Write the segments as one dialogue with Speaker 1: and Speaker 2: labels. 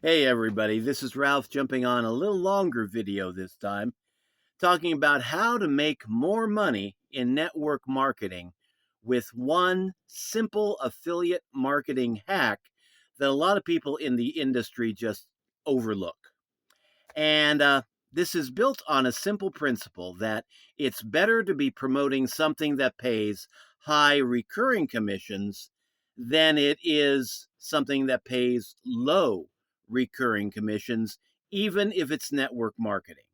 Speaker 1: Hey everybody, this is Ralph jumping on a little longer video this time, talking about how to make more money in network marketing with one simple affiliate marketing hack that a lot of people in the industry just overlook. And this is built on a simple principle that it's better to be promoting something that pays high recurring commissions than it is something that pays low recurring commissions, even if it's network marketing.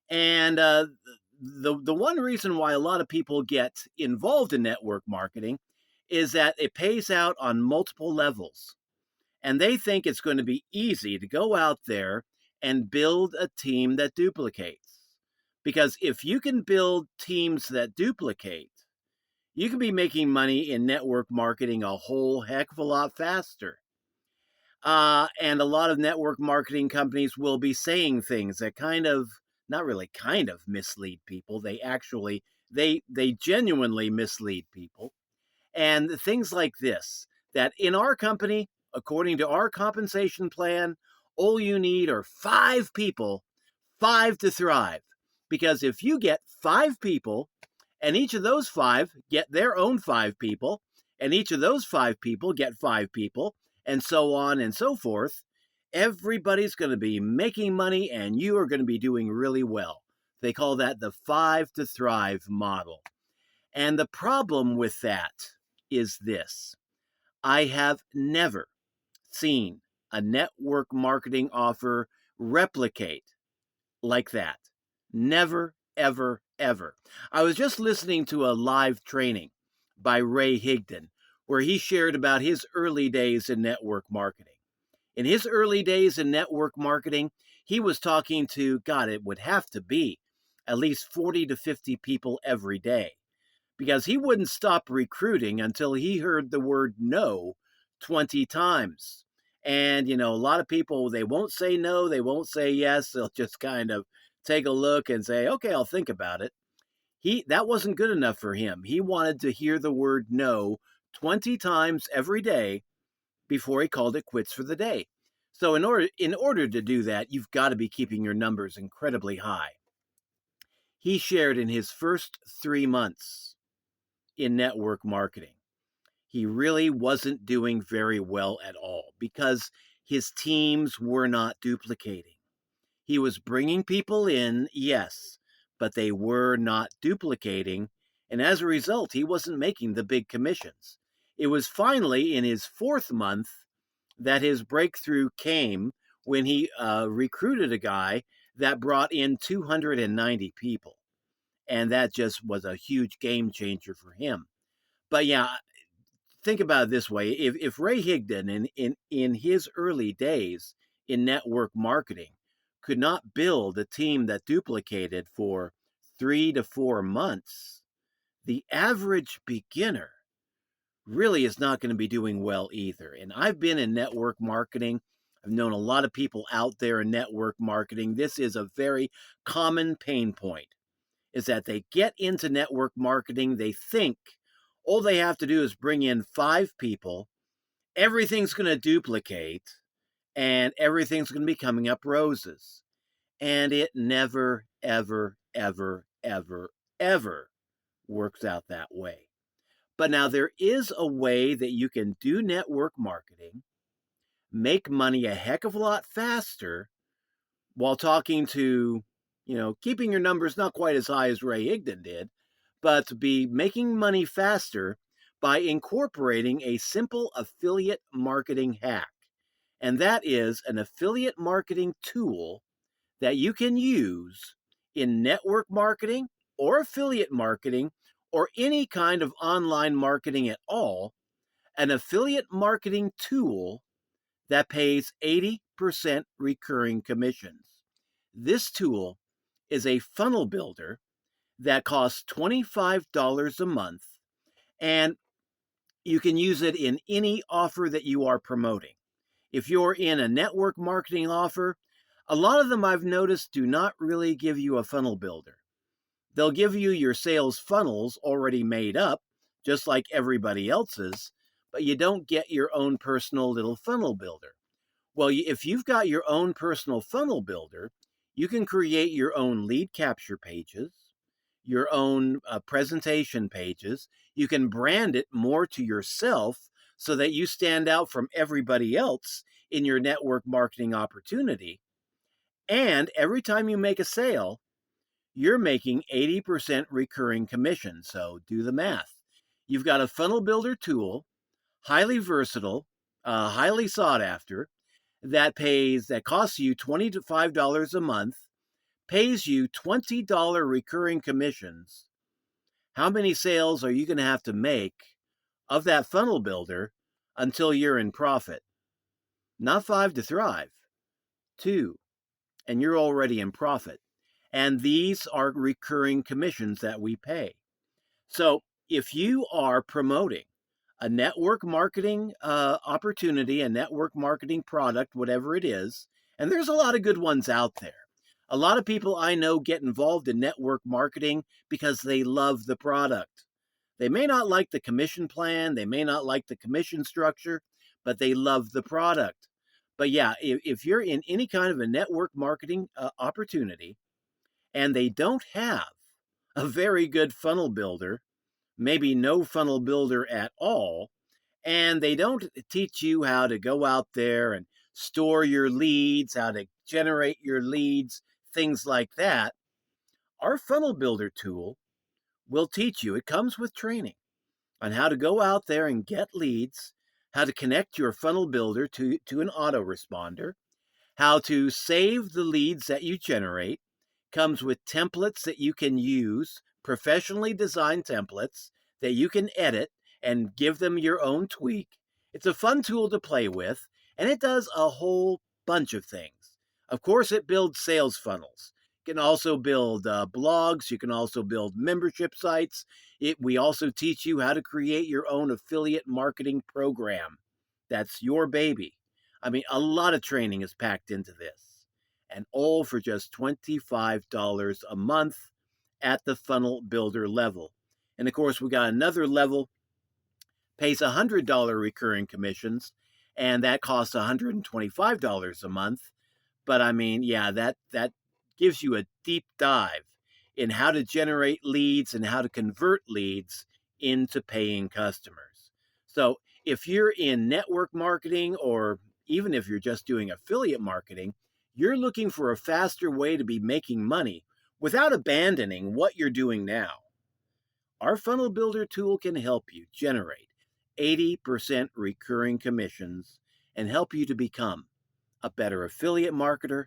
Speaker 1: And the one reason why a lot of people get involved in network marketing is that it pays out on multiple levels, and they think it's going to be easy to go out there and build a team that duplicates. Because if you can build teams that duplicate, you can be making money in network marketing a whole heck of a lot faster. And a lot of network marketing companies will be saying things that not really kind of mislead people. They genuinely mislead people. And things like this, that in our company, according to our compensation plan, all you need are five people, five to thrive. Because if you get five people, and each of those five get their own five people, and each of those five people get five people, and so on and so forth, everybody's going to be making money and you are going to be doing really well. They call that the five to thrive model. And the problem with that is this: I have never seen a network marketing offer replicate like that. Never, ever, ever. I was just listening to a live training by Ray Higdon where he shared about his early days in network marketing. In his early days in network marketing, he was talking to, God, it would have to be at least 40 to 50 people every day, because he wouldn't stop recruiting until he heard the word no 20 times. And, a lot of people, they won't say no, they won't say yes. They'll just kind of take a look and say, okay, I'll think about it. That wasn't good enough for him. He wanted to hear the word no 20 times every day before he called it quits for the day. So in order to do that, you've got to be keeping your numbers incredibly high. He shared in his first 3 months in network marketing, he really wasn't doing very well at all because his teams were not duplicating. He was bringing people in, yes, but they were not duplicating. And as a result, he wasn't making the big commissions. It was finally in his fourth month that his breakthrough came when he recruited a guy that brought in 290 people. And that just was a huge game changer for him. But yeah, think about it this way: if Ray Higdon in his early days in network marketing could not build a team that duplicated for 3 to 4 months, the average beginner really is not going to be doing well either. And I've been in network marketing. I've known a lot of people out there in network marketing. This is a very common pain point, is that they get into network marketing, they think all they have to do is bring in five people, everything's going to duplicate, and everything's going to be coming up roses. And it never, ever, ever, ever, ever works out that way. But now there is a way that you can do network marketing, make money a heck of a lot faster while talking to, keeping your numbers not quite as high as Ray Higdon did, but to be making money faster by incorporating a simple affiliate marketing hack. And that is an affiliate marketing tool that you can use in network marketing or affiliate marketing or any kind of online marketing at all. An affiliate marketing tool that pays 80% recurring commissions. This tool is a funnel builder that costs $25 a month, and you can use it in any offer that you are promoting. If you're in a network marketing offer, a lot of them I've noticed do not really give you a funnel builder. They'll give you your sales funnels already made up, just like everybody else's, but you don't get your own personal little funnel builder. Well, if you've got your own personal funnel builder, you can create your own lead capture pages, your own presentation pages. You can brand it more to yourself so that you stand out from everybody else in your network marketing opportunity. And every time you make a sale, you're making 80% recurring commission. So do the math. You've got a funnel builder tool, highly versatile, highly sought after, that costs you $25 a month, pays you $20 recurring commissions. How many sales are you going to have to make of that funnel builder until you're in profit? Not 5 to thrive, 2, and you're already in profit. And these are recurring commissions that we pay. So if you are promoting a network marketing opportunity, a network marketing product, whatever it is, and there's a lot of good ones out there. A lot of people I know get involved in network marketing because they love the product. They may not like the commission plan, they may not like the commission structure, but they love the product. But yeah, if you're in any kind of a network marketing opportunity and they don't have a very good funnel builder, maybe no funnel builder at all, and they don't teach you how to go out there and store your leads, how to generate your leads, things like that, our funnel builder tool will teach you. It comes with training on how to go out there and get leads, how to connect your funnel builder to an autoresponder, how to save the leads that you generate. Comes with templates that you can use, professionally designed templates that you can edit and give them your own tweak. It's a fun tool to play with, and it does a whole bunch of things. Of course, it builds sales funnels. You can also build blogs. You can also build membership sites. We also teach you how to create your own affiliate marketing program. That's your baby. I mean, a lot of training is packed into this, and all for just $25 a month at the funnel builder level. And of course, we got another level, pays $100 recurring commissions, and that costs $125 a month. But I mean, yeah, that gives you a deep dive in how to generate leads and how to convert leads into paying customers. So if you're in network marketing, or even if you're just doing affiliate marketing, you're looking for a faster way to be making money without abandoning what you're doing now. Our funnel builder tool can help you generate 80% recurring commissions and help you to become a better affiliate marketer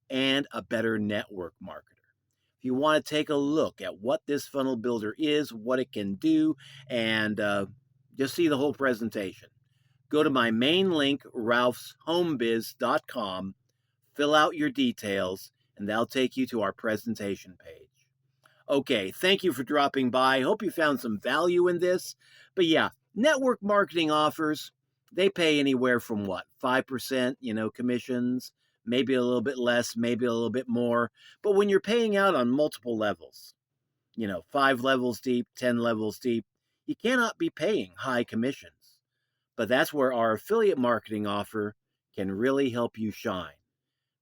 Speaker 1: and a better network marketer. If you want to take a look at what this funnel builder is, what it can do, and just see the whole presentation, go to my main link, ralphshomebiz.com, fill out your details, and that'll take you to our presentation page. Okay, thank you for dropping by. Hope you found some value in this. But yeah, network marketing offers, they pay anywhere from what, 5%, commissions, maybe a little bit less, maybe a little bit more. But when you're paying out on multiple levels, 5 levels deep, 10 levels deep, you cannot be paying high commissions. But that's where our affiliate marketing offer can really help you shine.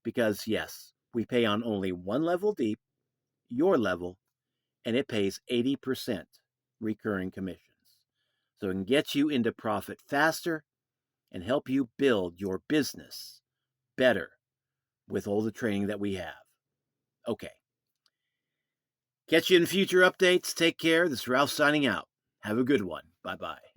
Speaker 1: Because yes, we pay on only 1 level deep, your level, and it pays 80% recurring commissions. So it can get you into profit faster and help you build your business better with all the training that we have. Okay. Catch you in future updates. Take care. This is Ralph signing out. Have a good one. Bye-bye.